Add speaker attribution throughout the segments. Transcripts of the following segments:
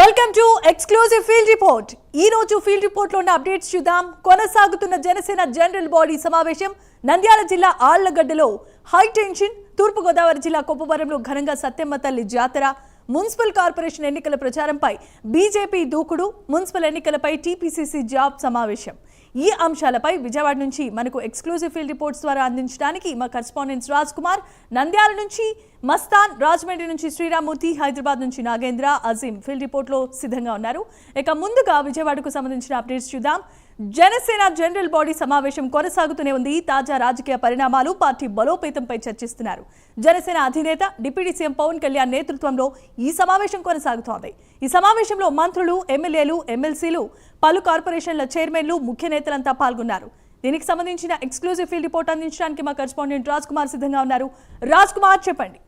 Speaker 1: Welcome to exclusive field report. ఈ రోజు field report లో ఉన్న అప్డేట్స్ చూద్దాం. కొనసాగుతున్న జనసేన జనరల్ బాడీ సమావేశం నంద్యాల జిల్లా ఆళ్లగడ్డలో హై టెన్షన్. తూర్పు గోదావరి జిల్లా కొప్పవరంలో ఘనంగా సత్యమ్మ తల్లి జాతర. మున్సిపల్ కార్పొరేషన్ ఎన్నికల ప్రచారంపై బీజేపీ దూకుడు. మున్సిపల్ ఎన్నికలపై టీపీసీసీ జాబ్ సమావేశం. ఈ అంశాలపై విజయవాడ నుంచి మనకు ఎక్స్క్లూజివ్ ఫీల్డ్ రిపోర్ట్స్ ద్వారా అందించడానికి మా కరెస్పాండెంట్ రాజ్ కుమార్, నంద్యాల నుంచి మస్తాన్, రాజమండ్రి నుంచి శ్రీరామూర్తి, హైదరాబాద్ నుంచి నాగేంద్ర, అజీం ఫీల్డ్ రిపోర్ట్లో సిద్ధంగా ఉన్నారు. ఇక ముందుగా విజయవాడకు సంబంధించిన అప్డేట్స్ చూద్దాం. జనసేన జనరల్ బాడీ సమావేశం కొనసాగుతూనే ఉంది. తాజా రాజకీయ పరిణామాలు, పార్టీ బలోపేతంపై చర్చిస్తున్నారు. జనసేన అధినేత డిప్యూటీ సీఎం పవన్ కళ్యాణ్ నేతృత్వంలో ఈ సమావేశం కొనసాగుతోంది. ఈ సమావేశంలో మంత్రులు, ఎమ్మెల్యేలు, ఎమ్మెల్సీలు, పలు కార్పొరేషన్ల చైర్మన్లు, ముఖ్య నేతలంతా పాల్గొన్నారు. దీనికి సంబంధించిన ఎక్స్క్లూజివ్ ఫీల్డ్ రిపోర్ట్ అందించడానికి మా కరెస్పాండెంట్ రాజ్ కుమార్ సిద్ధంగా ఉన్నారు. రాజ్ కుమార్, చెప్పండి.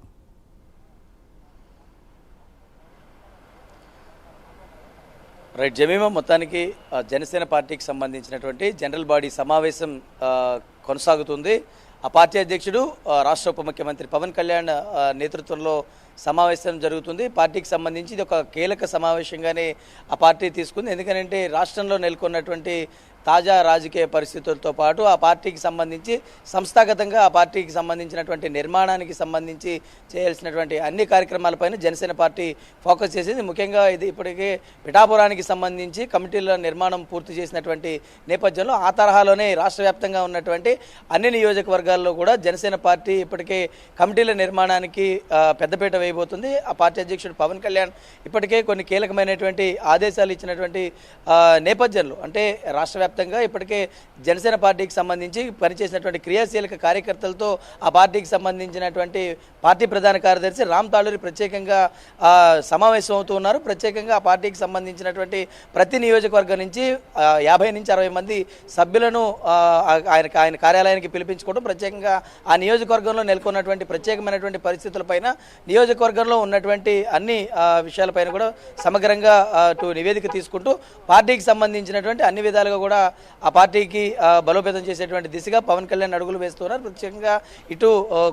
Speaker 2: రైట్ జమీమా, మొత్తానికి జనసేన పార్టీకి సంబంధించినటువంటి జనరల్ బాడీ సమావేశం కొనసాగుతుంది. ఆ పార్టీ అధ్యక్షుడు రాష్ట్ర ఉప ముఖ్యమంత్రి పవన్ కళ్యాణ్ నేతృత్వంలో సమావేశం జరుగుతుంది. పార్టీకి సంబంధించి ఇది ఒక కీలక సమావేశంగానే ఆ పార్టీ తీసుకుంది. ఎందుకంటే రాష్ట్రంలో నెలకొన్నటువంటి తాజా రాజకీయ పరిస్థితులతో పాటు ఆ పార్టీకి సంబంధించి సంస్థాగతంగా ఆ పార్టీకి సంబంధించినటువంటి నిర్మాణానికి సంబంధించి చేయాల్సినటువంటి అన్ని కార్యక్రమాలపైన జనసేన పార్టీ ఫోకస్ చేసింది. ముఖ్యంగా ఇది ఇప్పటికే పిఠాపురానికి సంబంధించి కమిటీల నిర్మాణం పూర్తి చేసినటువంటి నేపథ్యంలో ఆ తరహాలోనే రాష్ట్ర వ్యాప్తంగా ఉన్నటువంటి అన్ని నియోజకవర్గాల్లో కూడా జనసేన పార్టీ ఇప్పటికే కమిటీల నిర్మాణానికి పెద్దపీట వేయబోతుంది. ఆ పార్టీ అధ్యక్షుడు పవన్ కళ్యాణ్ ఇప్పటికే కొన్ని కీలకమైనటువంటి ఆదేశాలు ఇచ్చినటువంటి నేపథ్యంలో, అంటే రాష్ట్ర వ్యాప్తంగా ఇప్పటికే జనసేన పార్టీకి సంబంధించి పనిచేసినటువంటి క్రియాశీలక కార్యకర్తలతో ఆ పార్టీకి సంబంధించినటువంటి పార్టీ ప్రధాన కార్యదర్శి రామ్ తాళూరి ప్రత్యేకంగా సమావేశం అవుతూ ఉన్నారు. ప్రత్యేకంగా ఆ పార్టీకి సంబంధించినటువంటి ప్రతి నియోజకవర్గం నుంచి 50 నుంచి 60 మంది సభ్యులను ఆయన కార్యాలయానికి పిలిపించుకోవడం, ప్రత్యేకంగా ఆ నియోజకవర్గంలో నెలకొన్నటువంటి ప్రత్యేకమైనటువంటి పరిస్థితులపైన, నియోజకవర్గంలో ఉన్నటువంటి అన్ని విషయాలపైన కూడా సమగ్రంగా నివేదిక తీసుకుంటూ పార్టీకి సంబంధించినటువంటి అన్ని విధాలుగా కూడా ఆ పార్టీకి బలోపేతం చేసేటువంటి దిశగా పవన్ కళ్యాణ్ అడుగులు వేస్తున్నారు. ప్రత్యేకంగా ఇటు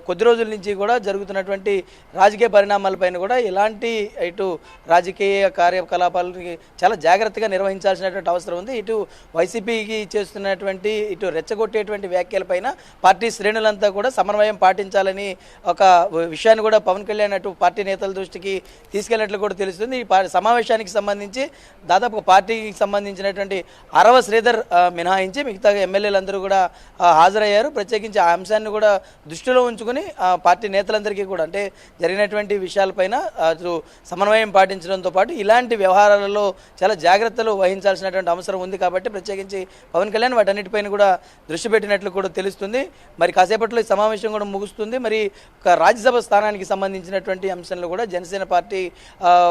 Speaker 2: కొద్ది రోజుల నుంచి కూడా జరుగుతున్నటువంటి రాజకీయ పరిణామాలపైన కూడా ఎలాంటి ఇటు రాజకీయ కార్యకలాపాలని చాలా జాగ్రత్తగా నిర్వహించాల్సినటువంటి అవసరం ఉంది. ఇటు వైసీపీకి చేస్తున్నటువంటి ఇటు రెచ్చగొట్టేటువంటి వ్యాఖ్యలపైన పార్టీ శ్రేణులంతా కూడా సమన్వయం పాటించాలని ఒక విషయాన్ని కూడా పవన్ కళ్యాణ్ అటు పార్టీ నేతల దృష్టికి తీసుకెళ్లినట్లు కూడా తెలుస్తుంది. ఈ సమావేశానికి సంబంధించి దాదాపు పార్టీకి సంబంధించినటువంటి అరవ శ్రీధర్ మినహాయించి మిగతా ఎమ్మెల్యేలందరూ కూడా హాజరయ్యారు. ప్రత్యేకించి ఆ అంశాన్ని కూడా దృష్టిలో ఉంచుకుని పార్టీ నేతలందరికీ కూడా, అంటే జరిగినటువంటి విషయాలపైన సమన్వయం పాటించడంతో పాటు ఇలాంటి వ్యవహారాలలో చాలా జాగ్రత్తలు వహించాల్సినటువంటి అవసరం ఉంది. కాబట్టి ప్రత్యేకించి పవన్ కళ్యాణ్ వాటన్నిటిపైన కూడా దృష్టి పెట్టినట్లు కూడా తెలుస్తుంది. మరి కాసేపట్లో ఈ సమావేశం కూడా ముగుస్తుంది. మరి రాజ్యసభ స్థానానికి సంబంధించినటువంటి అంశంలో కూడా జనసేన పార్టీ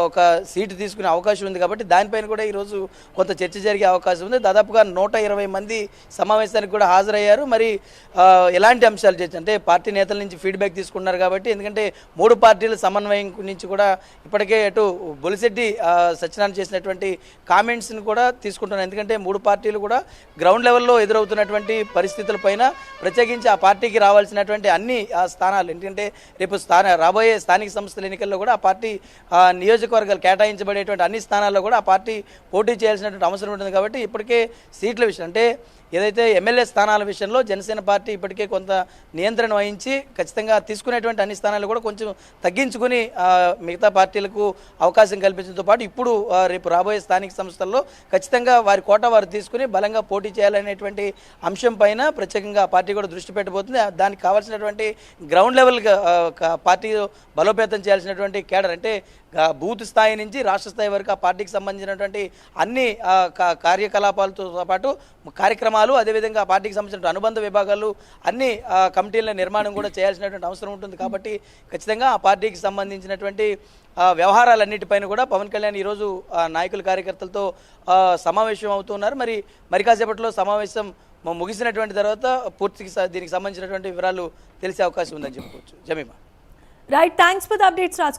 Speaker 2: ఒక సీటు తీసుకునే అవకాశం ఉంది. కాబట్టి దానిపైన కూడా ఈరోజు కొంత చర్చ జరిగే అవకాశం ఉంది. దాదాపుగా 120 మంది సమావేశానికి కూడా హాజరయ్యారు. మరి ఎలాంటి అంశాలు చర్చ, అంటే పార్టీ నేతల నుంచి ఫీడ్బ్యాక్ తీసుకున్నారు. కాబట్టి ఎందుకంటే 3 పార్టీల సమన్వయం నుంచి కూడా ఇప్పటికే అటు బొలిశెట్టి సత్యనారాయణ చేసినటువంటి కామెంట్స్ని కూడా తీసుకుంటున్నారు. ఎందుకంటే 3 పార్టీలు కూడా గ్రౌండ్ లెవెల్లో ఎదురవుతున్నటువంటి పరిస్థితులపైన, ప్రత్యేకించి ఆ పార్టీకి రావాల్సినటువంటి అన్ని స్థానాలు, ఎందుకంటే రేపు రాబోయే స్థానిక సంస్థల ఎన్నికల్లో కూడా ఆ పార్టీ నియోజకవర్గాలు కేటాయించబడేటువంటి అన్ని స్థానాల్లో కూడా ఆ పార్టీ పోటీ చేయాల్సినటువంటి అవసరం ఉంటుంది. కాబట్టి ఇప్పటికే సీట్ల విషయం, అంటే ఏదైతే ఎమ్మెల్యే స్థానాల విషయంలో జనసేన పార్టీ ఇప్పటికే కొంత నియంత్రణ వహించి ఖచ్చితంగా తీసుకునేటువంటి అన్ని స్థానాలు కూడా కొంచెం తగ్గించుకుని మిగతా పార్టీలకు అవకాశం కల్పించడంతో పాటు ఇప్పుడు రేపు రాబోయే స్థానిక సంస్థల్లో ఖచ్చితంగా వారి కోటా వారు తీసుకుని బలంగా పోటీ చేయాలనేటువంటి అంశం పైన ప్రత్యేకంగా పార్టీ కూడా దృష్టి పెట్టబోతుంది. దానికి కావాల్సినటువంటి గ్రౌండ్ లెవెల్గా పార్టీ బలోపేతం చేయాల్సినటువంటి కేడర్, అంటే బూత్ స్థాయి నుంచి రాష్ట్ర స్థాయి వరకు ఆ పార్టీకి సంబంధించినటువంటి అన్ని కార్యకలాపాలతో పాటు కార్యక్రమాలు, అదేవిధంగా ఆ పార్టీకి సంబంధించిన అనుబంధ విభాగాలు, అన్ని కమిటీల నిర్మాణం కూడా చేయాల్సినటువంటి అవసరం ఉంటుంది. కాబట్టి ఖచ్చితంగా ఆ పార్టీకి సంబంధించినటువంటి వ్యవహారాలన్నిటిపైన కూడా పవన్ కళ్యాణ్ ఈరోజు నాయకుల కార్యకర్తలతో సమావేశం అవుతున్నారు. మరి కాసేపట్లో సమావేశం ముగిసినటువంటి తర్వాత పూర్తిగా దీనికి సంబంధించినటువంటి వివరాలు తెలిసే అవకాశం ఉందని చెప్పుకోవచ్చు. Jemimah.
Speaker 1: Right, thanks for the updates Raj Kumar.